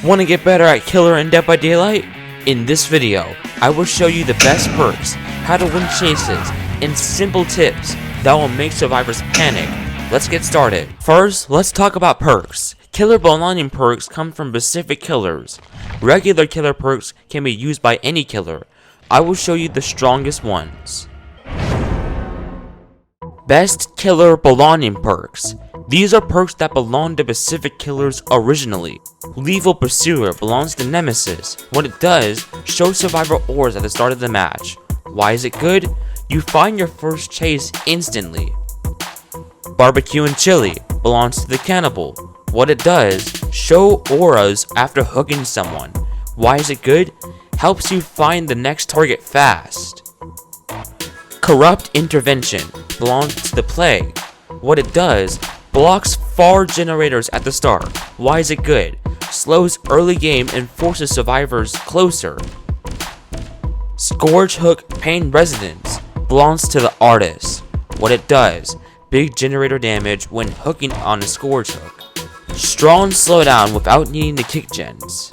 Want to get better at Killer and Dead by Daylight? In this video, I will show you the best perks, how to win chases, and simple tips that will make survivors panic. Let's get started. First, let's talk about perks. Killer belonging perks come from specific killers. Regular killer perks can be used by any killer. I will show you the strongest ones. Best killer belonging perks. These are perks that belong to specific killers originally. Lethal Pursuer belongs to Nemesis. What it does, shows survivor ores at the start of the match. Why is it good? You find your first chase instantly. Barbecue and Chili belongs to the Cannibal. What it does, show auras after hooking someone. Why is it good? Helps you find the next target fast. Corrupt Intervention belongs to the Plague. What it does, blocks far generators at the start. Why is it good? Slows early game and forces survivors closer. Scourge Hook Pain Resonance belongs to the Artist. What it does, big generator damage when hooking on a Scourge Hook. Strong slowdown without needing to kick gens.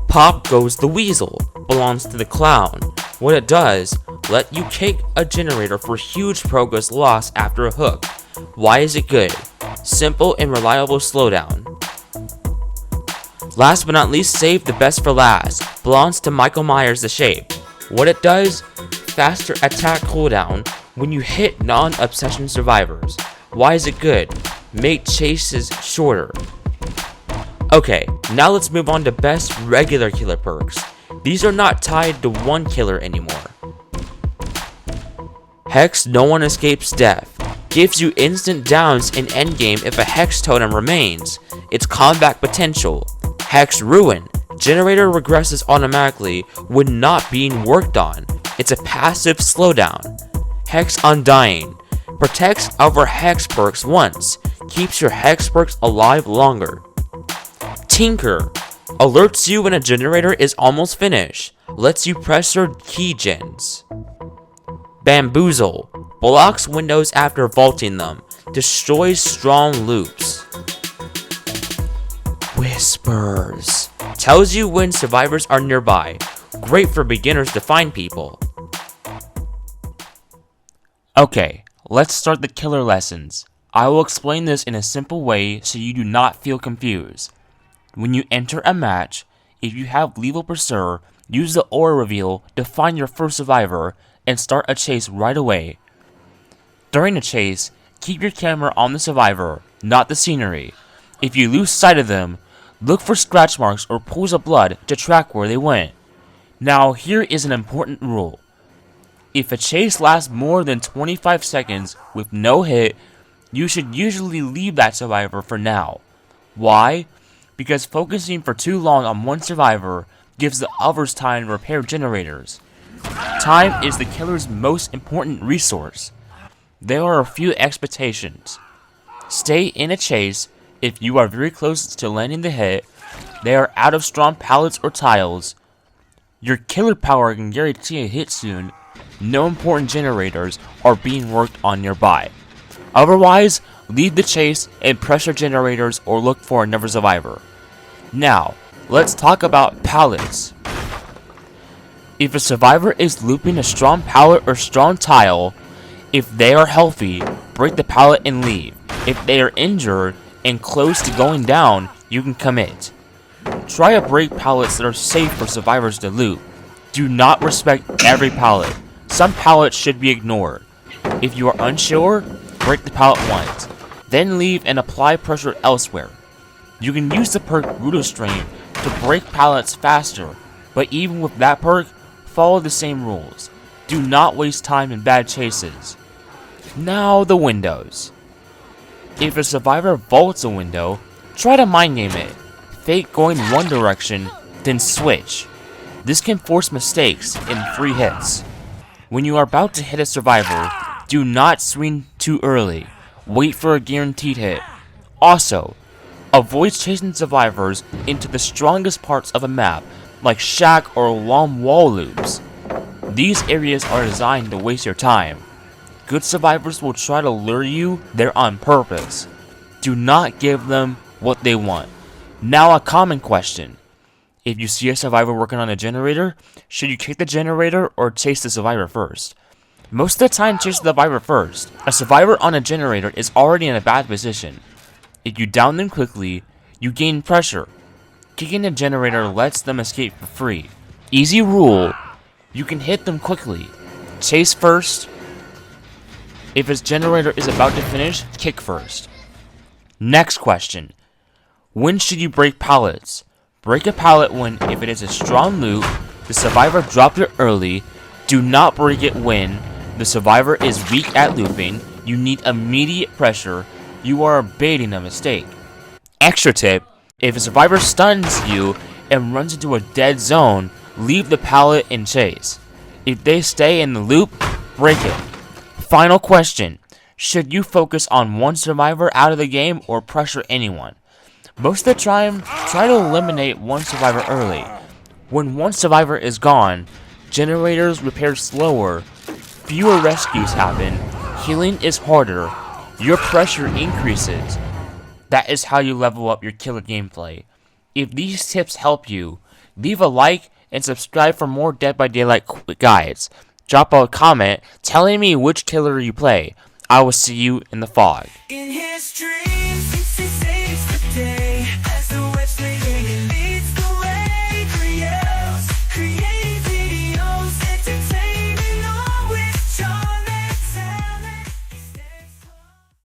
Pop Goes the Weasel belongs to the Clown. What it does, let you kick a generator for huge progress loss after a hook. Why is it good? Simple and reliable slowdown. Last but not least, save the best for last. Belongs to Michael Myers the Shape. What it does, faster attack cooldown when you hit non-obsession survivors. Why is it good? Make chases shorter. Okay, now let's move on to best regular killer perks. These are not tied to one killer anymore. Hex No One Escapes Death. Gives you instant downs in endgame if a Hex totem remains. Its combat potential. Hex Ruin. Generator regresses automatically when not being worked on. It's a passive slowdown. Hex Undying. Protects our Hex perks once. Keeps your Hex perks alive longer. Tinker. Alerts you when a generator is almost finished. Lets you pressure key gens. Bamboozle. Blocks windows after vaulting them. Destroys strong loops. Whispers. Tells you when survivors are nearby. Great for beginners to find people. Okay, let's start the killer lessons. I will explain this in a simple way so you do not feel confused. When you enter a match, if you have Lethal Pursuer, use the aura reveal to find your first survivor and start a chase right away. During a chase, keep your camera on the survivor, not the scenery. If you lose sight of them, look for scratch marks or pools of blood to track where they went. Now here is an important rule. If a chase lasts more than 25 seconds with no hit, you should usually leave that survivor for now. Why? Because focusing for too long on one survivor gives the others time to repair generators. Time is the killer's most important resource. There are a few expectations. Stay in a chase if you are very close to landing the hit. They are out of strong pallets or tiles. Your killer power can guarantee a hit soon. No important generators are being worked on nearby. Otherwise, leave the chase and pressure generators or look for another survivor. Now, let's talk about pallets. If a survivor is looping a strong pallet or strong tile, if they are healthy, break the pallet and leave. If they are injured and close to going down, you can commit. Try to break pallets that are safe for survivors to loot. Do not respect every pallet. Some pallets should be ignored. If you are unsure, break the pallet once, then leave and apply pressure elsewhere. You can use the perk Brutal Strain to break pallets faster, but even with that perk, follow the same rules. Do not waste time in bad chases. Now the windows. If a survivor vaults a window, try to mind game it. Fake going one direction, then switch. This can force mistakes and free hits. When you are about to hit a survivor, do not swing too early. Wait for a guaranteed hit. Also, avoid chasing survivors into the strongest parts of a map, like shack or long wall loops. These areas are designed to waste your time. Good survivors will try to lure you there on purpose. Do not give them what they want. Now a common question. If you see a survivor working on a generator, should you kick the generator or chase the survivor first? Most of the time, chase the survivor first. A survivor on a generator is already in a bad position. If you down them quickly, you gain pressure. Kicking the generator lets them escape for free. Easy rule, you can hit them quickly. Chase first. If his generator is about to finish, kick first. Next question. When should you break pallets? Break a pallet when, if it is a strong loop, the survivor dropped it early. Do not break it when the survivor is weak at looping. You need immediate pressure. You are baiting a mistake. Extra tip, if a survivor stuns you and runs into a dead zone, leave the pallet and chase. If they stay in the loop, break it. Final question, should you focus on one survivor out of the game or pressure anyone? Most of the time, try to eliminate one survivor early. When one survivor is gone, generators repair slower, fewer rescues happen, healing is harder, your pressure increases. That is how you level up your killer gameplay. If these tips help you, leave a like and subscribe for more Dead by Daylight guides. Drop a comment telling me which killer you play. I will see you in the fog. In history.